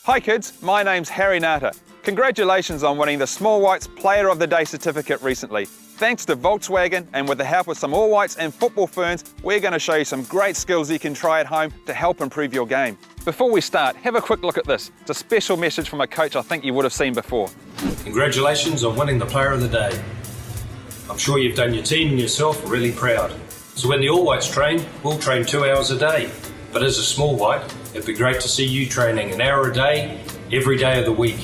Hi kids, my name's Harry Nata. Congratulations on winning the Small Whites Player of the Day certificate recently. Thanks to Volkswagen, and with the help of some All Whites and Football Ferns, we're going to show you some great skills you can try at home to help improve your game. Before we start, have a quick look at this. It's a special message from a coach I think you would have seen before. Congratulations on winning the Player of the Day. I'm sure you've done your team and yourself really proud. So when the All Whites train, we'll train 2 hours a day. But as a Small White, it'd be great to see you training an hour a day, every day of the week.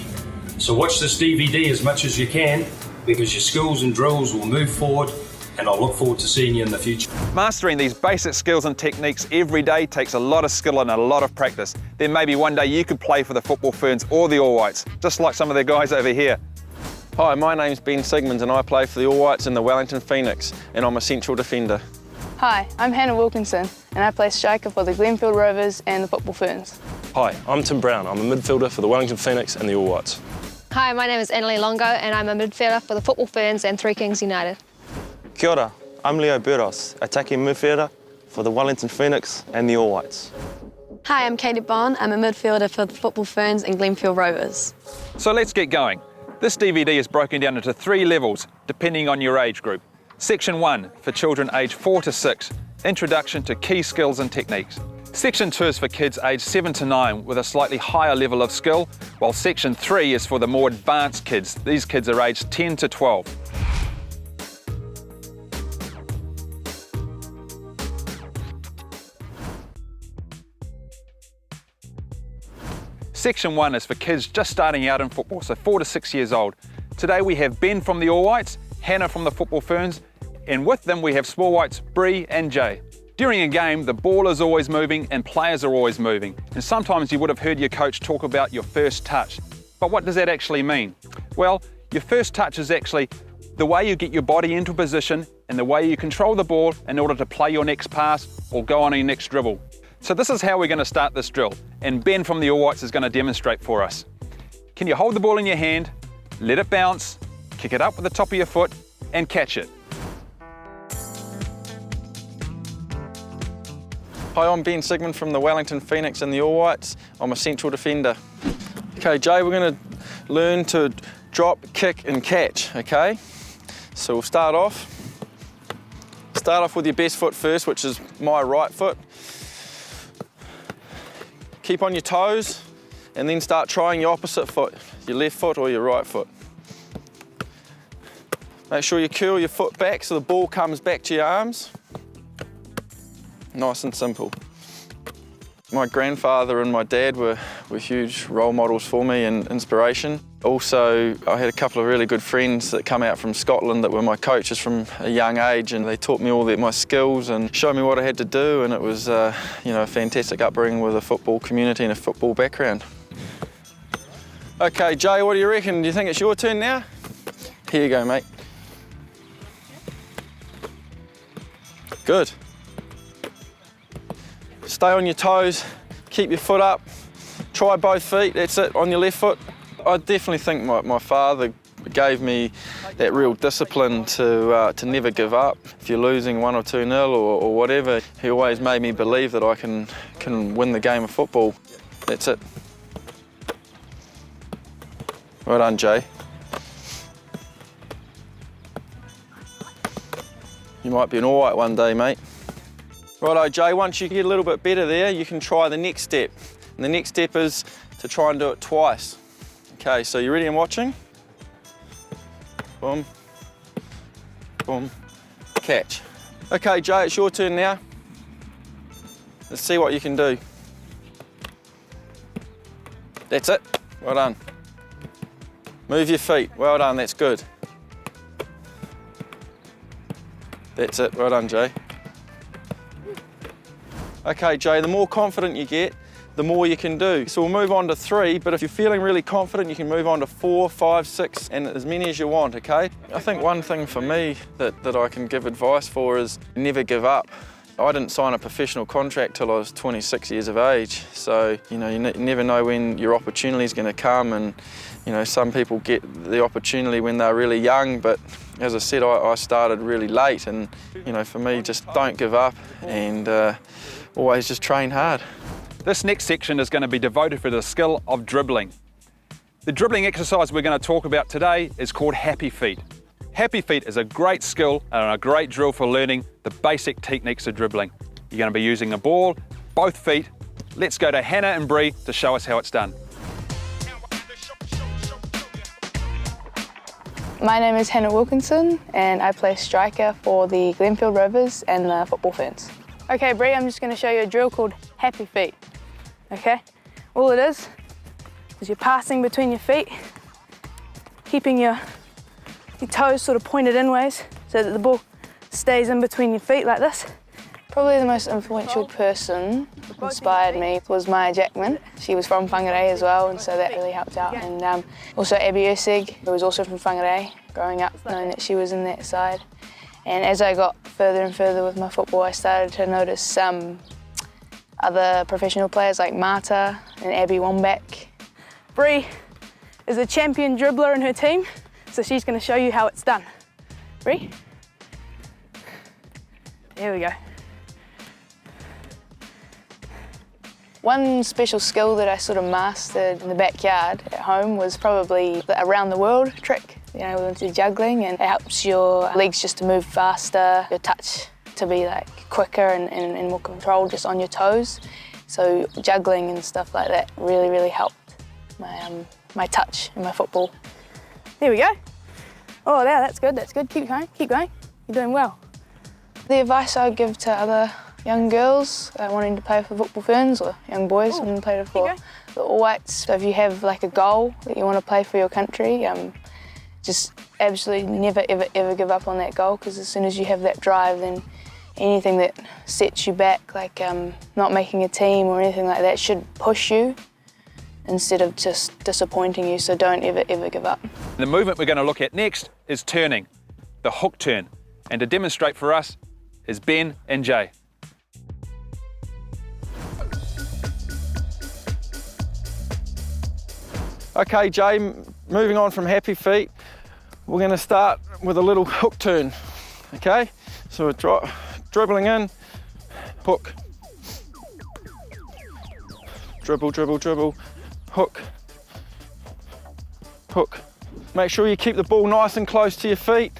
So watch this DVD as much as you can, because your skills and drills will move forward, and I'll look forward to seeing you in the future. Mastering these basic skills and techniques every day takes a lot of skill and a lot of practice. Then maybe one day you could play for the Football Ferns or the All Whites, just like some of the guys over here. Hi, my name's Ben Sigmund and I play for the All Whites in the Wellington Phoenix, and I'm a central defender. Hi, I'm Hannah Wilkinson and I play striker for the Glenfield Rovers and the Football Ferns. Hi, I'm Tim Brown. I'm a midfielder for the Wellington Phoenix and the All Whites. Hi, my name is Annalie Longo and I'm a midfielder for the Football Ferns and Three Kings United. Kia ora, I'm Leo Burros, attacking midfielder for the Wellington Phoenix and the All Whites. Hi, I'm Katie Bond. I'm a midfielder for the Football Ferns and Glenfield Rovers. So let's get going. This DVD is broken down into 3 levels, depending on your age group. Section 1, for children aged 4 to 6, Introduction to Key Skills and Techniques. Section 2 is for kids aged 7 to 9 with a slightly higher level of skill, while Section 3 is for the more advanced kids. These kids are aged 10 to 12. Section 1 is for kids just starting out in football, so 4 to 6 years old. Today we have Ben from the All Whites, Hannah from the Football Ferns, and with them we have Small Whites Bree and Jay. During a game, the ball is always moving and players are always moving. And sometimes you would have heard your coach talk about your first touch. But what does that actually mean? Well, your first touch is actually the way you get your body into position and the way you control the ball in order to play your next pass or go on your next dribble. So this is how we're going to start this drill, and Ben from the All Whites is going to demonstrate for us. Can you hold the ball in your hand, let it bounce, kick it up with the top of your foot and catch it? Hi, I'm Ben Sigmund from the Wellington Phoenix and the All Whites. I'm a central defender. Okay, Jay, we're going to learn to drop, kick and catch, okay? So we'll start off with your best foot first, which is my right foot. Keep on your toes and then start trying your opposite foot, your left foot or your right foot. Make sure you curl your foot back so the ball comes back to your arms. Nice and simple. My grandfather and my dad were huge role models for me and inspiration. Also, I had a couple of really good friends that come out from Scotland that were my coaches from a young age, and they taught me all my skills and showed me what I had to do, and it was a fantastic upbringing with a football community and a football background. Okay, Jay, what do you reckon? Do you think it's your turn now? Here you go, mate. Good. Stay on your toes, keep your foot up, try both feet, that's it, on your left foot. I definitely think my father gave me that real discipline to never give up. If you're losing 1 or 2-0 or whatever, he always made me believe that I can win the game of football. That's it. Well done, Jay. You might be an All White one day, mate. Righto, Jay, once you get a little bit better there, you can try the next step. And the next step is to try and do it twice. Okay, so you ready and watching? Boom, boom, catch. Okay, Jay, it's your turn now. Let's see what you can do. That's it, well done. Move your feet, well done, that's good. That's it, well done, Jay. Okay, Jay, the more confident you get, the more you can do. So we'll move on to 3, but if you're feeling really confident, you can move on to 4, 5, 6, and as many as you want, okay? I think one thing for me that I can give advice for is never give up. I didn't sign a professional contract till I was 26 years of age, so you never know when your opportunity is going to come, and some people get the opportunity when they're really young, but as I said, I started really late, and for me, just don't give up and always just train hard. This next section is going to be devoted to the skill of dribbling. The dribbling exercise we're going to talk about today is called Happy Feet. Happy Feet is a great skill and a great drill for learning the basic techniques of dribbling. You're going to be using the ball, both feet. Let's go to Hannah and Bree to show us how it's done. My name is Hannah Wilkinson and I play striker for the Glenfield Rovers and the Football Ferns. Okay, Bree, I'm just going to show you a drill called Happy Feet. Okay, all it is you're passing between your feet, keeping your toes sort of pointed inwards so that the ball stays in between your feet like this. Probably the most influential person who inspired me was Maya Jackman. She was from Whangarei as well, and so that really helped out. And also Abby Ursig, who was also from Whangarei, growing up knowing that she was in that side. And as I got further and further with my football, I started to notice some other professional players like Marta and Abby Wambach. Bree is a champion dribbler in her team, so she's going to show you how it's done. Bree? There we go. One special skill that I sort of mastered in the backyard at home was probably the around the world trick. You know, with the juggling, and it helps your legs just to move faster, your touch to be like quicker and more controlled just on your toes. So juggling and stuff like that really helped my touch in my football. There we go. Oh, yeah, that's good, keep going, you're doing well. The advice I would give to other young girls wanting to play for Football Ferns, or young boys wanting to play for the All Whites, so if you have like a goal that you want to play for your country, just absolutely never ever give up on that goal, because as soon as you have that drive, then anything that sets you back, like not making a team or anything like that, should push you instead of just disappointing you, so don't ever give up. The movement we're going to look at next is turning, the hook turn. And to demonstrate for us is Ben and Jay. Okay, Jay, moving on from Happy Feet, we're going to start with a little hook turn, okay? So we're dribbling in, hook, dribble, hook, hook. Make sure you keep the ball nice and close to your feet,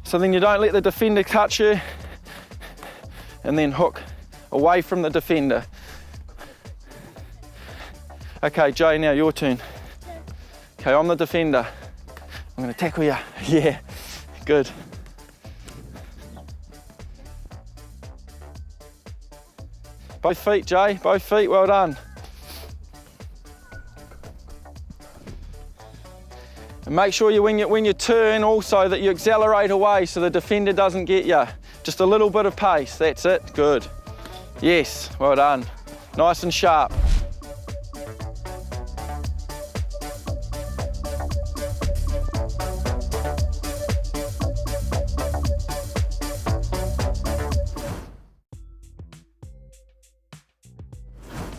so then you don't let the defender touch you, and then hook away from the defender. Okay, Jay, now your turn. Okay, I'm the defender. I'm gonna tackle you. Yeah, good. Both feet, Jay, both feet, well done. And make sure when you turn also that you accelerate away so the defender doesn't get you. Just a little bit of pace, that's it, good. Yes, well done. Nice and sharp.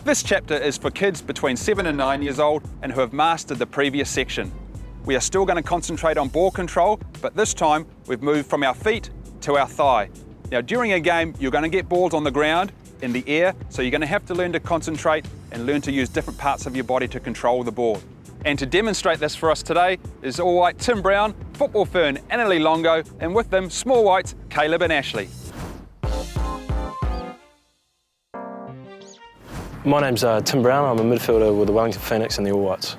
This chapter is for kids between 7 and 9 years old and who have mastered the previous section. We are still going to concentrate on ball control, but this time we've moved from our feet to our thigh. Now during a game, you're going to get balls on the ground, in the air, so you're going to have to learn to concentrate and learn to use different parts of your body to control the ball. And to demonstrate this for us today is All White Tim Brown, Football Fern Annalie Longo, and with them Small Whites Caleb and Ashley. My name's Tim Brown. I'm a midfielder with the Wellington Phoenix and the All Whites.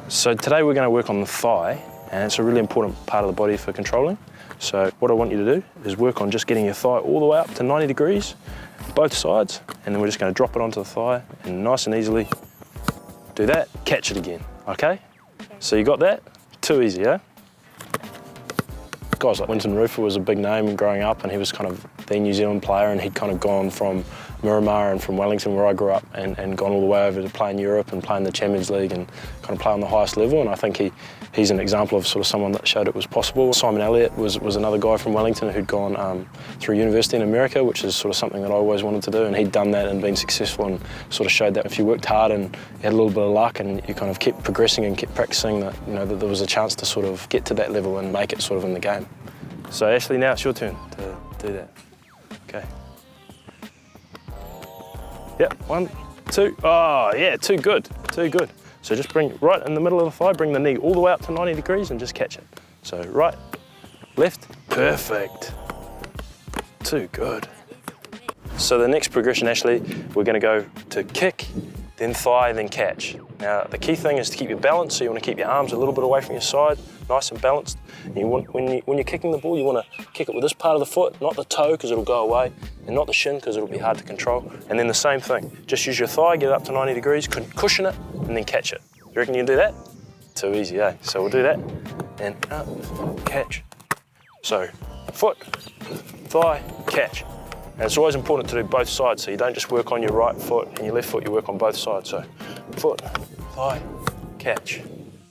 So today we're going to work on the thigh, and it's a really important part of the body for controlling. So what I want you to do is work on just getting your thigh all the way up to 90 degrees, both sides, and then we're just going to drop it onto the thigh and nice and easily do that, catch it again, okay? So you got that? Too easy, yeah? Guys like Winton Rufer was a big name growing up, and he was kind of the New Zealand player, and he'd kind of gone from Miramar and from Wellington, where I grew up, and gone all the way over to play in Europe and play in the Champions League and kind of play on the highest level. And I think he's an example of sort of someone that showed it was possible. Simon Elliott was another guy from Wellington who'd gone through university in America, which is sort of something that I always wanted to do, and he'd done that and been successful, and sort of showed that if you worked hard and you had a little bit of luck and you kind of kept progressing and kept practicing, that, you know, that there was a chance to sort of get to that level and make it sort of in the game. So Ashley, now it's your turn to do that. Okay. Yep, 1, 2. Oh, yeah, too good, too good. So just bring right in the middle of the thigh, bring the knee all the way up to 90 degrees and just catch it. So right, left, perfect. Too good. So the next progression, Ashley, we're gonna go to kick, then thigh, then catch. Now, the key thing is to keep your balance, so you want to keep your arms a little bit away from your side, nice and balanced. And you want, when you're kicking the ball, you want to kick it with this part of the foot, not the toe, because it'll go away, and not the shin, because it'll be hard to control. And then the same thing, just use your thigh, get it up to 90 degrees, cushion it, and then catch it. You reckon you can do that? Too easy, eh? So we'll do that, and up, catch. So, foot, thigh, catch. And it's always important to do both sides, so you don't just work on your right foot and your left foot, you work on both sides. So, foot, thigh, catch.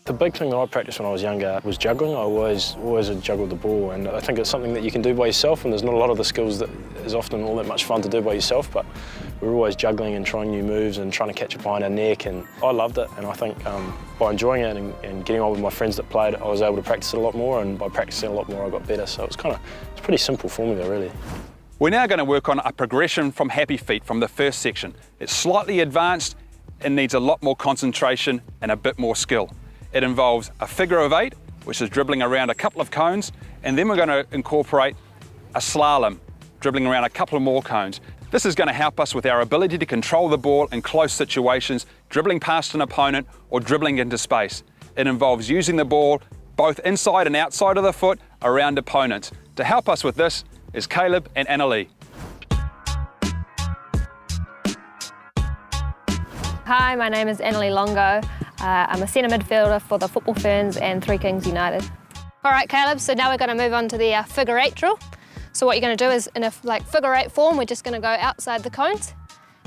The big thing that I practiced when I was younger was juggling. I always juggled the ball, and I think it's something that you can do by yourself, and there's not a lot of the skills that is often all that much fun to do by yourself, but we're always juggling and trying new moves and trying to catch it behind our neck, and I loved it, and I think by enjoying it and getting on with my friends that played, I was able to practice it a lot more, and by practicing a lot more I got better, so it's a pretty simple formula really. We're now going to work on a progression from happy feet from the first section. It's slightly advanced and needs a lot more concentration and a bit more skill. It involves a figure of 8, which is dribbling around a couple of cones, and then we're going to incorporate a slalom, dribbling around a couple of more cones. This is going to help us with our ability to control the ball in close situations, dribbling past an opponent or dribbling into space. It involves using the ball both inside and outside of the foot around opponents. To help us with this is Caleb and Annalie. Hi, my name is Annalie Longo. I'm a centre midfielder for the Football Ferns and Three Kings United. All right, Caleb, so now we're going to move on to the figure 8 drill. So what you're going to do is, in a figure 8 form, we're just going to go outside the cones,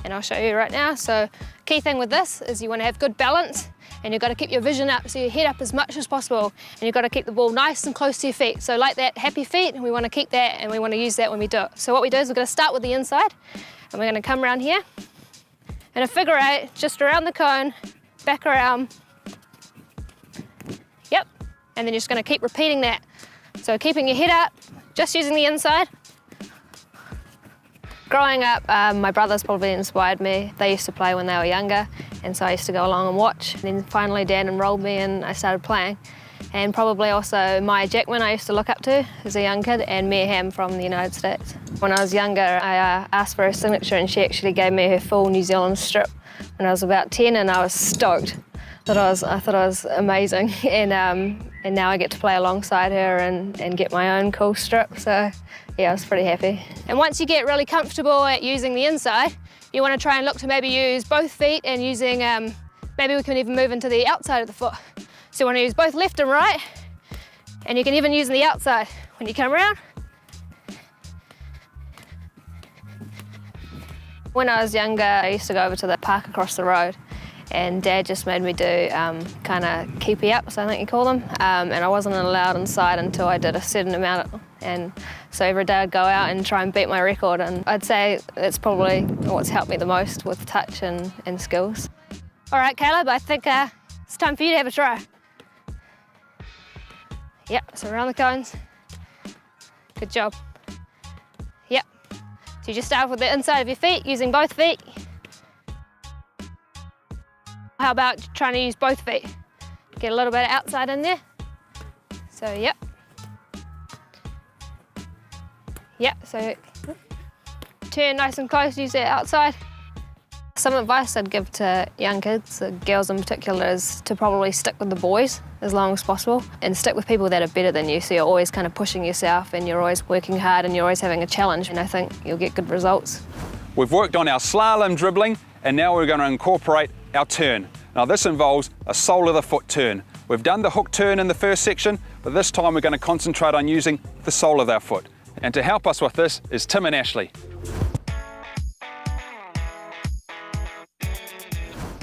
and I'll show you right now. So key thing with this is you want to have good balance, and you've got to keep your vision up, so your head up as much as possible, and you've got to keep the ball nice and close to your feet. So like that happy feet, we want to keep that, and we want to use that when we do it. So what we do is we're going to start with the inside, and we're going to come around here, and a figure 8, just around the cone, back around, yep, and then you're just going to keep repeating that. So keeping your head up, just using the inside. Growing up, my brothers probably inspired me. They used to play when they were younger, and so I used to go along and watch. And then finally Dad enrolled me and I started playing. And probably also Maya Jackman I used to look up to as a young kid, and Mia Hamm from the United States. When I was younger, I asked for her signature, and she actually gave me her full New Zealand strip when I was about 10, and I was stoked. I thought I was amazing, and now I get to play alongside her and get my own cool strip, so yeah, I was pretty happy. And once you get really comfortable at using the inside, you want to try and look to maybe use both feet, and using, maybe we can even move into the outside of the foot. So you want to use both left and right, and you can even use the outside when you come around. When I was younger, I used to go over to the park across the road, and Dad just made me do kind of keepy ups, I think you call them, and I wasn't allowed inside until I did a certain amount. And so every day I'd go out and try and beat my record, and I'd say it's probably what's helped me the most with touch and skills. All right, Caleb, I think it's time for you to have a try. Yep, so around the cones. Good job. Yep. So you just start with the inside of your feet, using both feet. How about trying to use both feet? Get a little bit of outside in there. So, yep. Yep, so turn nice and close, use that outside. Some advice I'd give to young kids, girls in particular, is to probably stick with the boys as long as possible and stick with people that are better than you, so you're always kind of pushing yourself and you're always working hard and you're always having a challenge, and I think you'll get good results. We've worked on our slalom dribbling, and now we're going to incorporate our turn. Now this involves a sole of the foot turn. We've done the hook turn in the first section, but this time we're going to concentrate on using the sole of our foot. And to help us with this is Tim and Ashley.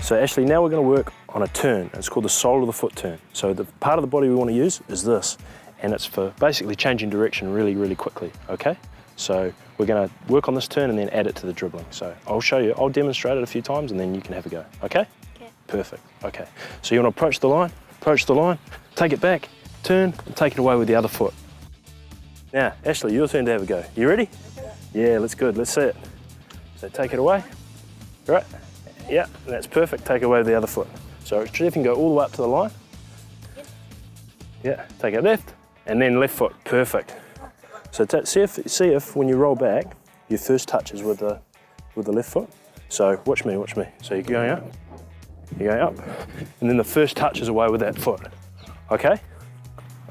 So Ashley, now we're going to work on a turn. It's called the sole of the foot turn. So the part of the body we want to use is this, and it's for basically changing direction really, really quickly, okay? So we're going to work on this turn and then add it to the dribbling. So I'll show you, I'll demonstrate it a few times and then you can have a go, okay? Okay. Perfect, okay. So you want to approach the line, take it back, turn, and take it away with the other foot. Now, Ashley, your turn to have a go. You ready? Yeah, that's good, let's see it. So take it away, right? Yeah, that's perfect. Take away the other foot. So Jeff can go all the way up to the line. Yeah, take it left, and then left foot. Perfect. So see if when you roll back, your first touch is with the left foot. So watch me. So you're going up, and then the first touch is away with that foot. Okay?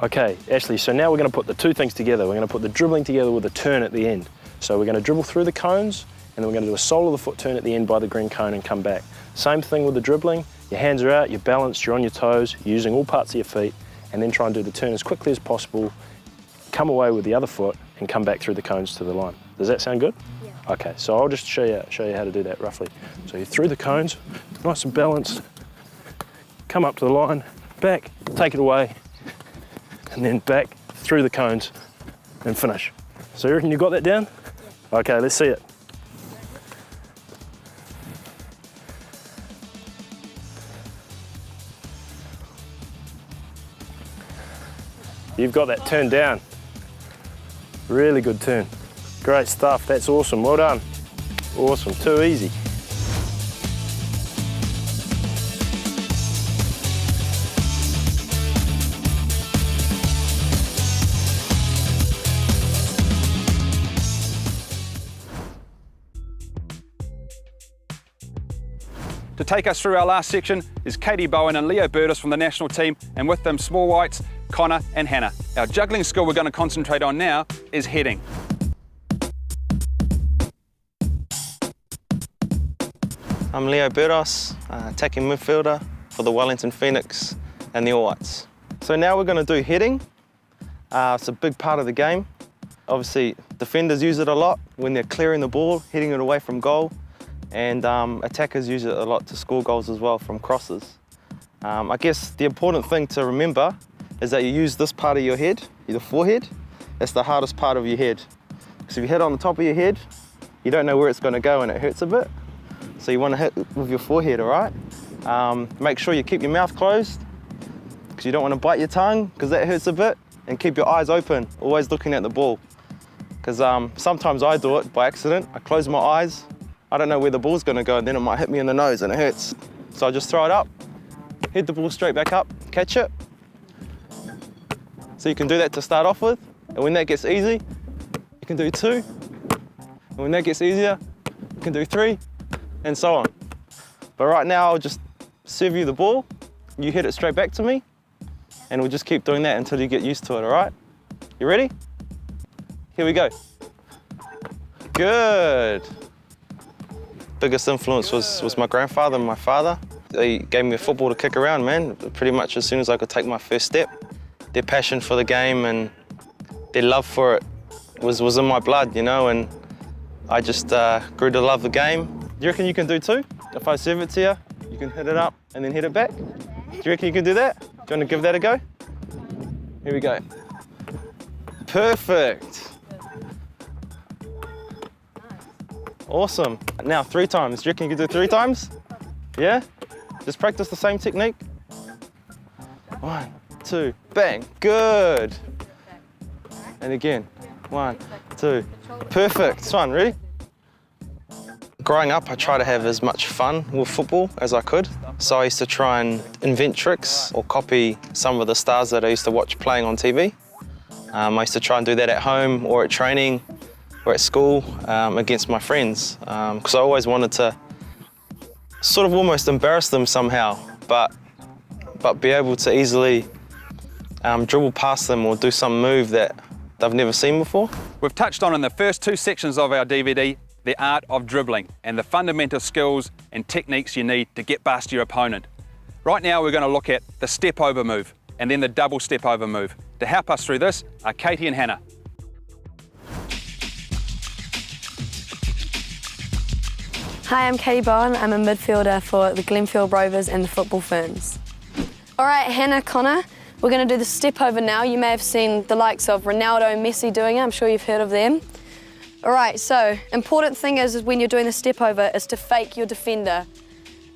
Okay, Ashley, so now we're going to put the two things together. We're going to put the dribbling together with a turn at the end. So we're going to dribble through the cones, and then we're going to do a sole of the foot turn at the end by the green cone and come back. Same thing with the dribbling. Your hands are out, you're balanced, you're on your toes, you're using all parts of your feet, and then try and do the turn as quickly as possible, come away with the other foot, and come back through the cones to the line. Does that sound good? Yeah. Okay, so I'll just show you how to do that roughly. So you're through the cones, nice and balanced, come up to the line, back, take it away, and then back through the cones and finish. So you reckon you got that down? Yeah. Okay, let's see it. You've got that turn down. Really good turn. Great stuff, that's awesome, well done. Awesome, too easy. To take us through our last section is Katie Bowen and Leo Burtis from the national team, and with them Small Whites, Connor and Hannah. Our juggling skill we're going to concentrate on now is heading. I'm Leo Burtis, attacking midfielder for the Wellington Phoenix and the All Whites. So now we're going to do heading. It's a big part of the game. Obviously, defenders use it a lot when they're clearing the ball, heading it away from goal. And attackers use it a lot to score goals as well from crosses. I guess the important thing to remember is that you use this part of your head, the forehead. That's the hardest part of your head. So if you hit on the top of your head, you don't know where it's going to go and it hurts a bit. So you want to hit with your forehead, all right? Make sure you keep your mouth closed because you don't want to bite your tongue because that hurts a bit. And keep your eyes open, always looking at the ball. Because sometimes I do it by accident. I close my eyes. I don't know where the ball's going to go and then it might hit me in the nose and it hurts. So I just throw it up, hit the ball straight back up, catch it. So you can do that to start off with. And when that gets easy, you can do 2. And when that gets easier, you can do 3, and so on. But right now, I'll just serve you the ball, you hit it straight back to me, and we'll just keep doing that until you get used to it, all right? You ready? Here we go. Good. Biggest influence was my grandfather and my father. They gave me a football to kick around, man, pretty much as soon as I could take my first step. Their passion for the game and their love for it was in my blood, you know, and I just grew to love the game. Do you reckon you can do 2? If I serve it to you, you can hit it up and then hit it back? Do you reckon you can do that? Do you want to give that a go? Here we go. Perfect. Awesome. Now 3 times. Do you reckon you can do 3 times? Yeah? Just practice the same technique. 1, 2, bang. Good. And again. 1, 2. Perfect. This one, ready? Growing up, I tried to have as much fun with football as I could. So I used to try and invent tricks or copy some of the stars that I used to watch playing on TV. I used to try and do that at home or at training or at school against my friends, because I always wanted to sort of almost embarrass them somehow, but be able to easily dribble past them or do some move that they've never seen before. We've touched on in the first 2 sections of our DVD the art of dribbling and the fundamental skills and techniques you need to get past your opponent. Right now we're going to look at the step over move and then the double step over move. To help us through this are Katie and Hannah. Hi, I'm Katie Bowen. I'm a midfielder for the Glenfield Rovers and the Football Ferns. All right, Hannah, Connor, we're going to do the step over now. You may have seen the likes of Ronaldo and Messi doing it. I'm sure you've heard of them. All right, so important thing is when you're doing the step over is to fake your defender.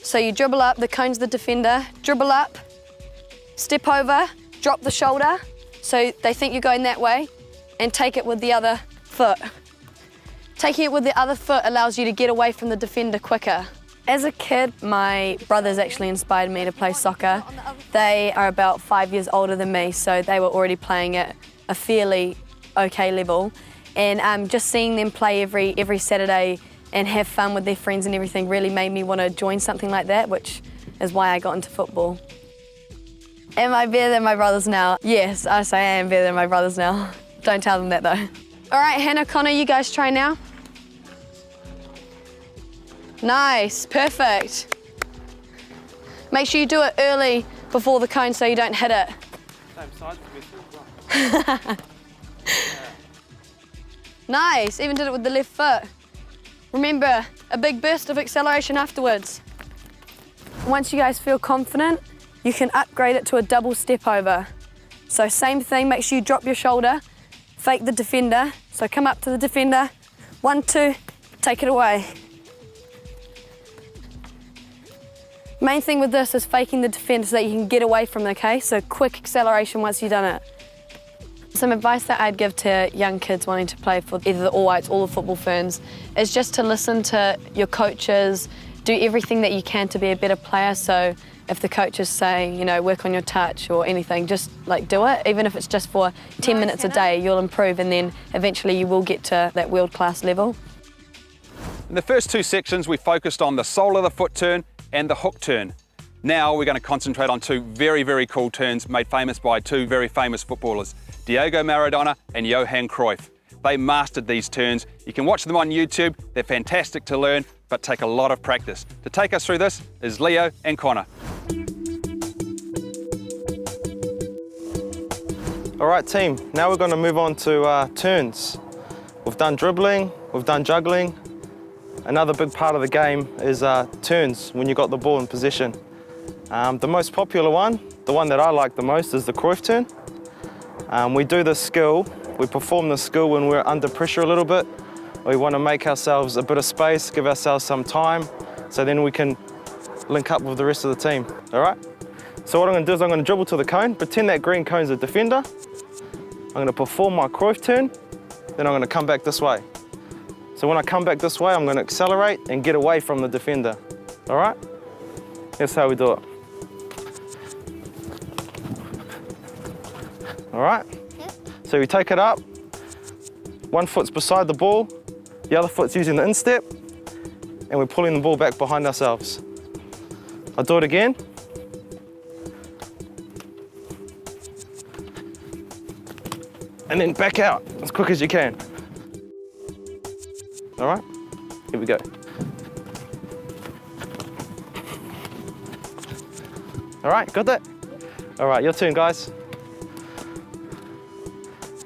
So you dribble up, the cone's the defender, dribble up, step over, drop the shoulder, so they think you're going that way, and take it with the other foot. Taking it with the other foot allows you to get away from the defender quicker. As a kid, my brothers actually inspired me to play soccer. They are about 5 years older than me, so they were already playing at a fairly okay level. And just seeing them play every Saturday and have fun with their friends and everything really made me want to join something like that, which is why I got into football. Am I better than my brothers now? Yes, I say I am better than my brothers now. Don't tell them that though. All right, Hannah, Connor, you guys try now. Nice, perfect. Make sure you do it early before the cone so you don't hit it. Same size for me. Nice, even did it with the left foot. Remember, a big burst of acceleration afterwards. Once you guys feel confident, you can upgrade it to a double step over. So same thing, make sure you drop your shoulder, fake the defender. So come up to the defender, 1, 2, take it away. Main thing with this is faking the defender so that you can get away from it, okay? So quick acceleration once you've done it. Some advice that I'd give to young kids wanting to play for either the All Whites or the Football Ferns is just to listen to your coaches, do everything that you can to be a better player. So if the coaches say, you know, work on your touch or anything, just like do it. Even if it's just for 10 minutes a day, you'll improve and then eventually you will get to that world-class level. In the first 2 sections, we focused on the sole of the foot turn and the hook turn. Now we're going to concentrate on 2 very, very cool turns made famous by 2 very famous footballers, Diego Maradona and Johan Cruyff. They mastered these turns. You can watch them on YouTube. They're fantastic to learn, but take a lot of practice. To take us through this is Leo and Connor. All right, team, now we're going to move on to turns. We've done dribbling, we've done juggling. Another big part of the game is turns when you got the ball in possession. The most popular one, the one that I like the most, is the Cruyff turn. We do this skill, we perform this skill when we're under pressure a little bit. We want to make ourselves a bit of space, give ourselves some time, so then we can link up with the rest of the team, all right? So what I'm going to do is I'm going to dribble to the cone, pretend that green cone's a defender. I'm going to perform my Cruyff turn, then I'm going to come back this way. So when I come back this way, I'm going to accelerate and get away from the defender, all right? That's how we do it. All right? Yep. So we take it up, one foot's beside the ball, the other foot's using the instep, and we're pulling the ball back behind ourselves. I'll do it again. And then back out as quick as you can. All right, here we go. All right, got that? All right, your turn, guys.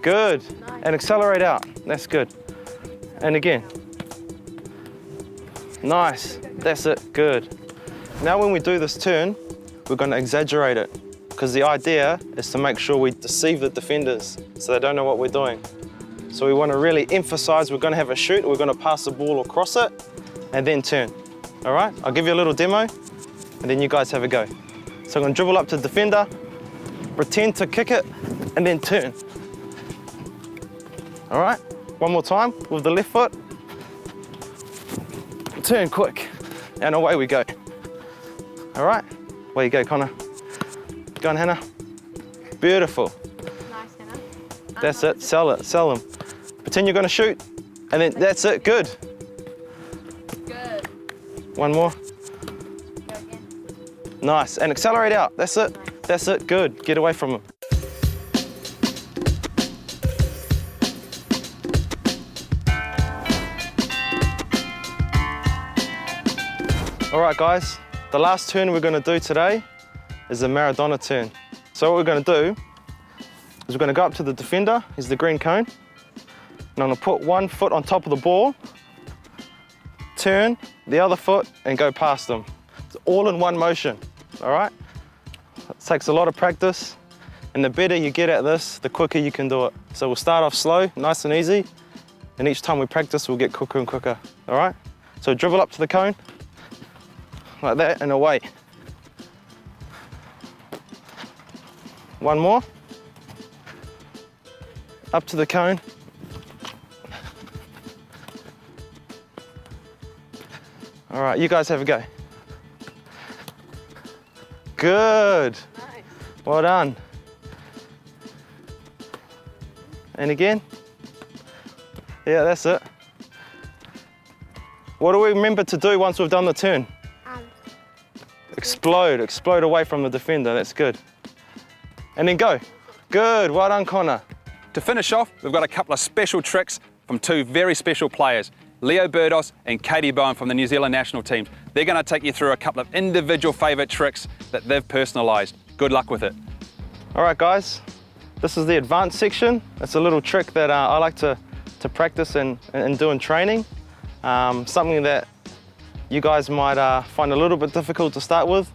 Good, and accelerate out, that's good. And again. Nice, that's it, good. Now when we do this turn, we're gonna exaggerate it because the idea is to make sure we deceive the defenders so they don't know what we're doing. So we want to really emphasize we're going to have a shoot, we're going to pass the ball across it and then turn. All right, I'll give you a little demo and then you guys have a go. So I'm going to dribble up to the defender, pretend to kick it and then turn. All right, one more time with the left foot. Turn quick and away we go. All right, away you go, Connor. Go on, Hannah. Beautiful. Nice, Hannah. That's it, sell them. Pretend you're gonna shoot, and then that's it, good. Good. One more. Go again. Nice, and accelerate out, that's it. That's it, good. Get away from them. All right, guys, the last turn we're gonna do today is the Maradona turn. So what we're gonna do is we're gonna go up to the defender, he's the green cone, and I'm gonna put one foot on top of the ball, turn the other foot and go past them. It's all in one motion, all right? It takes a lot of practice, and the better you get at this, the quicker you can do it. So we'll start off slow, nice and easy, and each time we practice, we'll get quicker and quicker, all right? So dribble up to the cone, like that, and away. One more. Up to the cone. All All right, you guys have a go. Good. Well done. And again. Yeah, that's it. What do we remember to do once we've done the turn? Explode away from the defender, that's good. And then go. Good, well done, Connor. To finish off, we've got a couple of special tricks from two very special players, Leo Burdos and Katie Bowen from the New Zealand national teams. They're going to take you through a couple of individual favourite tricks that they've personalised. Good luck with it. All right, guys, this is the advanced section. It's a little trick that I like to practice and do in training. Something that you guys might find a little bit difficult to start with,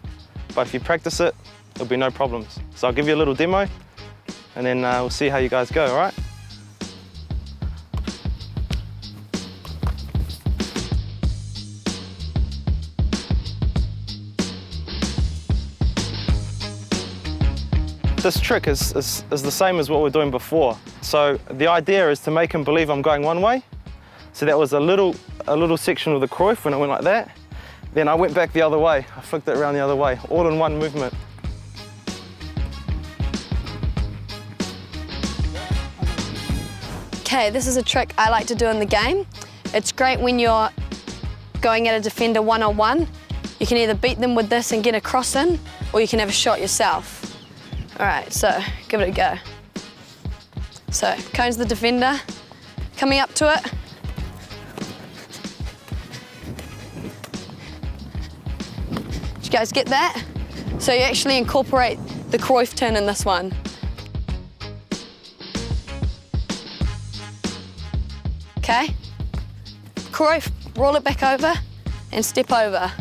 but if you practice it, there'll be no problems. So I'll give you a little demo, and then we'll see how you guys go, all right? This trick is the same as what we're doing before. So the idea is to make him believe I'm going one way. So that was a little section of the Cruyff when it went like that. Then I went back the other way. I flicked it around the other way, all in one movement. Okay, this is a trick I like to do in the game. It's great when you're going at a defender one-on-one. You can either beat them with this and get a cross in, or you can have a shot yourself. All right, so give it a go. So, cone's the defender, coming up to it. Did you guys get that? So you actually incorporate the Cruyff turn in this one. Okay, Cruyff, roll it back over and step over.